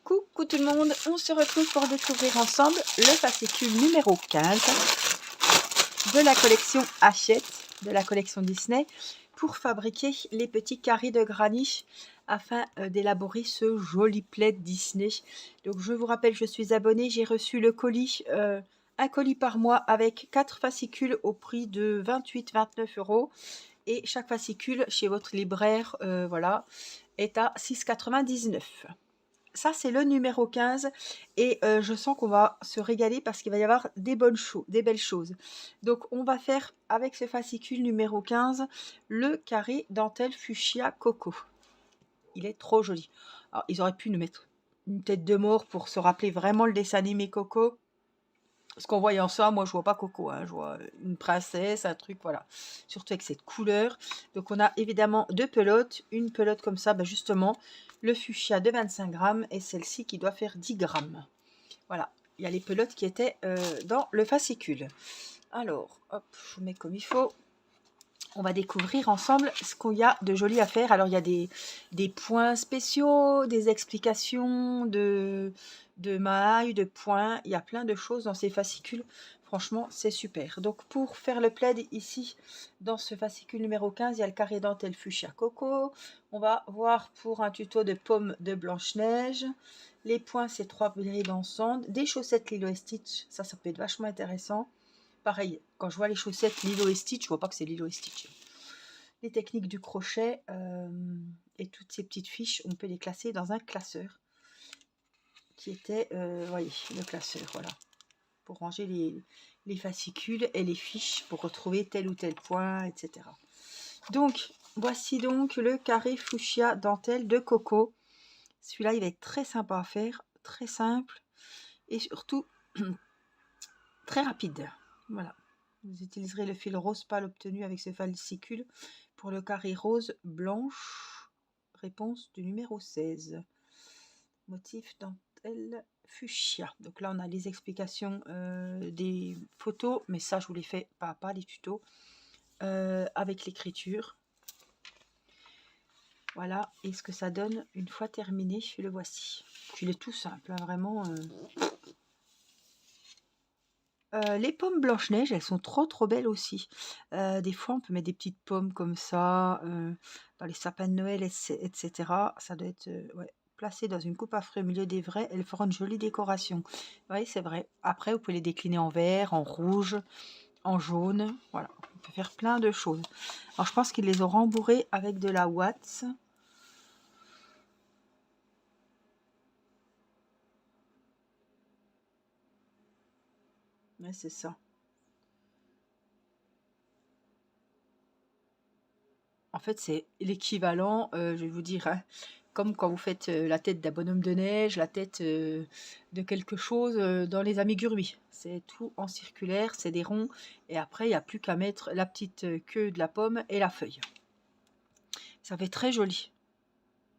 Coucou tout le monde, on se retrouve pour découvrir ensemble le fascicule numéro 15 de la collection Hachette, de la collection Disney, pour fabriquer les petits carrés de granit afin d'élaborer ce joli plaid Disney. Donc je vous rappelle, je suis abonnée, j'ai reçu le colis, un colis par mois avec 4 fascicules au prix de 28-29 € et chaque fascicule chez votre libraire voilà, est à 6,99 €. Ça, c'est le numéro 15 et je sens qu'on va se régaler parce qu'il va y avoir des belles choses. Donc, on va faire avec ce fascicule numéro 15 le carré dentelle fuchsia coco. Il est trop joli. Alors, ils auraient pu nous mettre une tête de mort pour se rappeler vraiment le dessin animé Coco. Parce qu'en voyant ça, moi je vois pas Coco, hein, je vois une princesse, un truc, voilà. Surtout avec cette couleur. Donc on a évidemment deux pelotes, une pelote comme ça, ben justement, le fuchsia de 25 grammes et celle-ci qui doit faire 10 grammes. Voilà, il y a les pelotes qui étaient dans le fascicule. Alors, hop, je mets comme il faut. On va découvrir ensemble ce qu'il y a de joli à faire. Alors, il y a des points spéciaux, des explications de mailles, de points. Il y a plein de choses dans ces fascicules. Franchement, c'est super. Donc, pour faire le plaid ici, dans ce fascicule numéro 15, il y a le carré dentelle fuchsia coco. On va voir pour un tuto de pommes de Blanche-Neige. Les points, c'est 3 brides ensemble. Des chaussettes Lilo et Stitch. Ça peut être vachement intéressant. Pareil, quand je vois les chaussettes Lilo et Stitch, je vois pas que c'est Lilo et Stitch. Les techniques du crochet et toutes ces petites fiches, on peut les classer dans un classeur qui était, voyez, le classeur, voilà, pour ranger les fascicules et les fiches pour retrouver tel ou tel point, etc. Donc, voici donc le carré fuchsia dentelle de Coco. Celui-là, il va être très sympa à faire, très simple et surtout très rapide. Voilà. Vous utiliserez le fil rose pâle obtenu avec ce fascicule pour le carré rose blanche. Réponse du numéro 16. Motif dentelle fuchsia. Donc là, on a les explications des photos, mais ça, je vous les fais pas à pas, les tutos, avec l'écriture. Voilà, et ce que ça donne une fois terminé, le voici. Il est tout simple, hein, vraiment. Les pommes Blanche-Neige, elles sont trop belles aussi. Des fois, on peut mettre des petites pommes comme ça, dans les sapins de Noël, etc. Ça doit être ouais, placé dans une coupe à fruits au milieu des vrais. Elles feront une jolie décoration. Oui, c'est vrai. Après, vous pouvez les décliner en vert, en rouge, en jaune. Voilà, on peut faire plein de choses. Alors, je pense qu'ils les ont rembourrés avec de la Watts. Ouais, c'est ça. En fait, c'est l'équivalent, je vais vous dire, hein, comme quand vous faites la tête d'un bonhomme de neige, la tête de quelque chose dans les amigurumis. C'est tout en circulaire, c'est des ronds, et après, il n'y a plus qu'à mettre la petite queue de la pomme et la feuille. Ça fait très joli.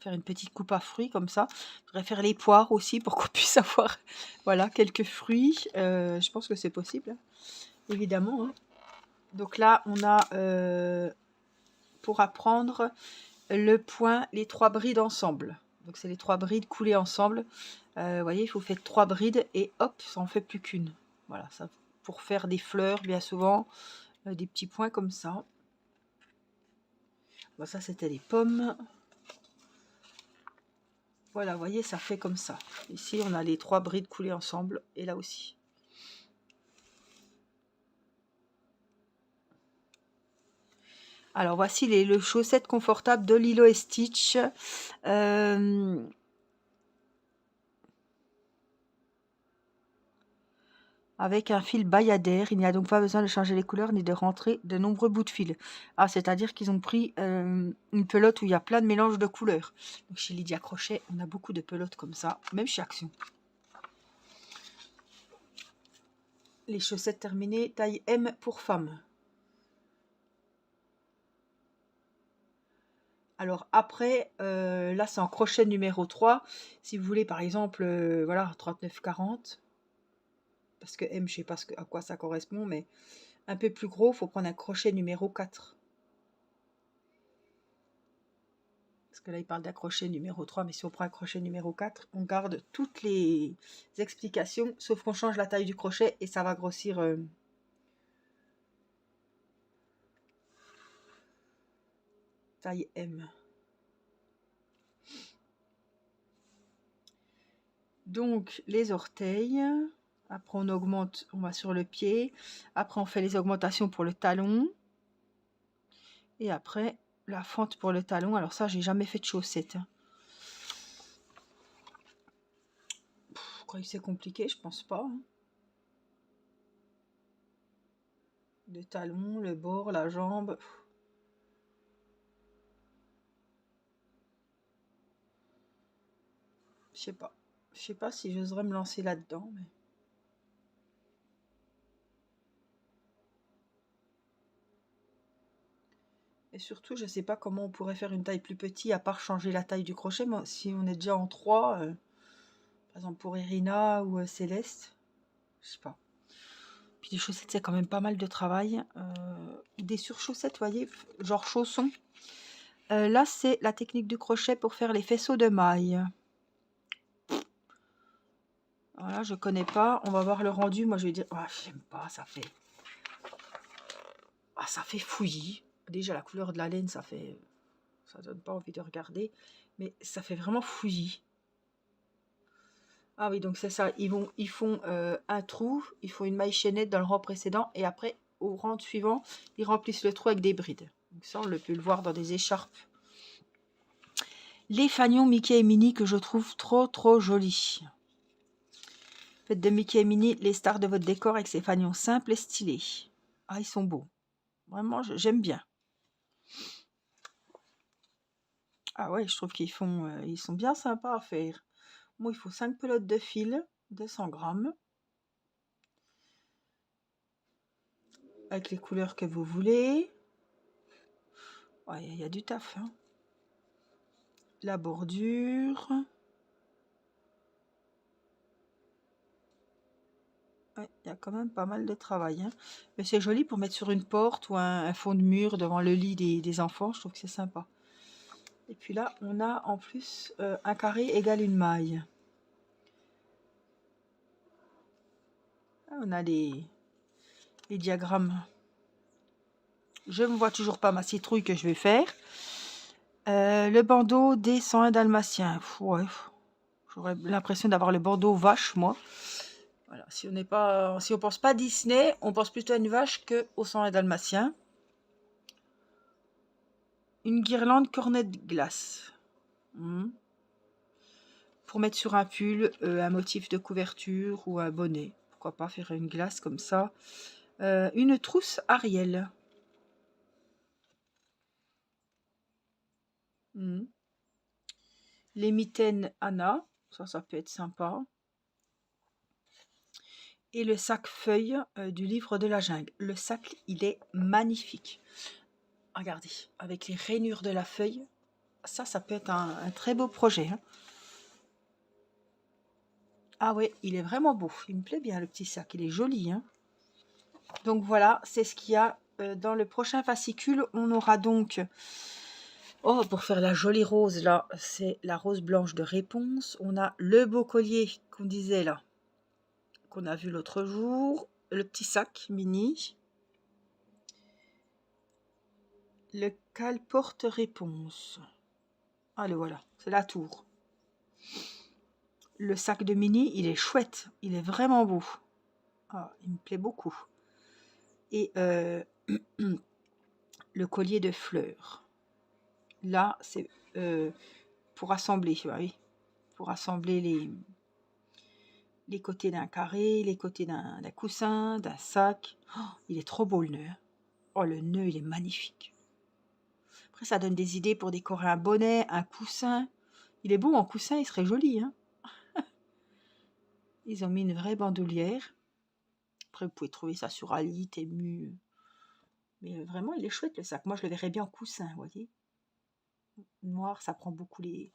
Faire une petite coupe à fruits comme ça. Je voudrais faire les poires aussi pour qu'on puisse avoir voilà, quelques fruits. Je pense que c'est possible, hein, évidemment. Hein. Donc là, on a, pour apprendre, le point, les 3 brides ensemble. Donc c'est les 3 brides coulées ensemble. Vous voyez, il faut faire 3 brides et hop, ça en fait plus qu'une. Voilà, ça pour faire des fleurs, bien souvent, des petits points comme ça. Bon, ça c'était les pommes. Voilà, vous voyez, ça fait comme ça. Ici, on a les 3 brides coulées ensemble et là aussi. Alors voici le chaussette confortable de Lilo et Stitch. Avec un fil bayadère, il n'y a donc pas besoin de changer les couleurs ni de rentrer de nombreux bouts de fil. Ah, c'est-à-dire qu'ils ont pris une pelote où il y a plein de mélanges de couleurs. Donc chez Lydia Crochet, on a beaucoup de pelotes comme ça, même chez Action. Les chaussettes terminées, taille M pour femme. Alors après, là c'est en crochet numéro 3. Si vous voulez par exemple, voilà, 39-40. Parce que M, je sais pas à quoi ça correspond, mais un peu plus gros, il faut prendre un crochet numéro 4. Parce que là, il parle d'accrocher numéro 3, mais si on prend un crochet numéro 4, on garde toutes les explications, sauf qu'on change la taille du crochet et ça va grossir. Taille M. Donc, les orteils. Après, on augmente, on va sur le pied. Après, on fait les augmentations pour le talon. Et après, la fente pour le talon. Alors ça, j'ai jamais fait de chaussettes. Vous croyez que c'est compliqué? Je pense pas. Le talon, le bord, la jambe. Je sais pas. Je sais pas si j'oserais me lancer là-dedans. Mais... Et surtout, je sais pas comment on pourrait faire une taille plus petite à part changer la taille du crochet. Mais si on est déjà en 3, par exemple pour Irina ou Céleste, je sais pas. Puis les chaussettes, c'est quand même pas mal de travail. Des surchaussettes, vous voyez, genre chaussons. Là, c'est la technique du crochet pour faire les faisceaux de mailles. Voilà, je connais pas. On va voir le rendu. Moi, je vais dire, ah, j'aime pas, ça fait... Ah, ça fait fouillis. Déjà, la couleur de la laine, ça fait... Ça donne pas envie de regarder. Mais ça fait vraiment fouillis. Ah oui, donc c'est ça. Ils font un trou. Ils font une maille chaînette dans le rang précédent. Et après, au rang suivant, ils remplissent le trou avec des brides. Donc ça, on peut le voir dans des écharpes. Les fanions Mickey et Minnie que je trouve trop jolis. Faites de Mickey et Minnie les stars de votre décor avec ces fanions simples et stylés. Ah, ils sont beaux. Vraiment, j'aime bien. Ah ouais, je trouve qu'ils font, ils sont bien sympas à faire. Moi, il faut 5 pelotes de fil, 200 grammes. Avec les couleurs que vous voulez. Ouais, il y a du taf. Hein. La bordure. Ouais, il y a quand même pas mal de travail. Hein. Mais c'est joli pour mettre sur une porte ou un fond de mur devant le lit des enfants. Je trouve que c'est sympa. Et puis là, on a en plus un carré égale une maille. Ah, on a les diagrammes. Je ne vois toujours pas ma citrouille que je vais faire. Le bandeau des 101 dalmatiens. Ouais, j'aurais l'impression d'avoir le bandeau vache, moi. Voilà, si on pense pas Disney, on pense plutôt à une vache que au 101 dalmatiens. Une guirlande cornet de glace. Pour mettre sur un pull, un motif de couverture ou un bonnet. Pourquoi pas faire une glace comme ça. Une trousse Ariel. Les mitaines Anna. Ça peut être sympa. Et le sac feuille du livre de la jungle. Le sac, il est magnifique. Regardez, avec les rainures de la feuille. Ça peut être un très beau projet. Hein. Ah ouais, il est vraiment beau. Il me plaît bien, le petit sac. Il est joli. Hein. Donc voilà, c'est ce qu'il y a dans le prochain fascicule. On aura donc... Oh, pour faire la jolie rose, là, c'est la rose blanche de réponse. On a le beau collier qu'on disait, là, qu'on a vu l'autre jour. Le petit sac mini. Le cal porte-réponse. Ah, le voilà, c'est la tour. Le sac de Minnie, il est chouette. Il est vraiment beau. Ah, il me plaît beaucoup. Et le collier de fleurs. Là, c'est pour assembler, oui. Pour assembler les côtés d'un carré, les côtés d'un coussin, d'un sac. Oh, il est trop beau, le nœud. Hein. Oh, le nœud, il est magnifique. Après, ça donne des idées pour décorer un bonnet, un coussin. Il est beau en coussin, il serait joli. Hein. Ils ont mis une vraie bandoulière. Après, vous pouvez trouver ça sur Ali, Temu. Mais vraiment, il est chouette le sac. Moi, je le verrais bien en coussin, vous voyez. Noir, ça prend beaucoup les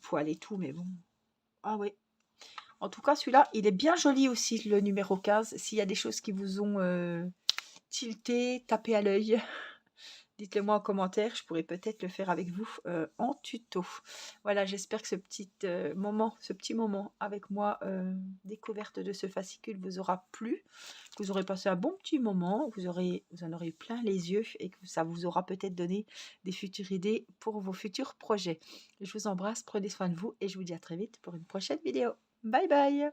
poils et tout, mais bon. Ah ouais. En tout cas, celui-là, il est bien joli aussi, le numéro 15. S'il y a des choses qui vous ont tilté, tapé à l'œil, Dites-le moi en commentaire, je pourrais peut-être le faire avec vous en tuto. Voilà, j'espère que ce petit moment avec moi, découverte de ce fascicule vous aura plu, que vous aurez passé un bon petit moment, vous en aurez plein les yeux et que ça vous aura peut-être donné des futures idées pour vos futurs projets. Je vous embrasse, prenez soin de vous et je vous dis à très vite pour une prochaine vidéo. Bye bye!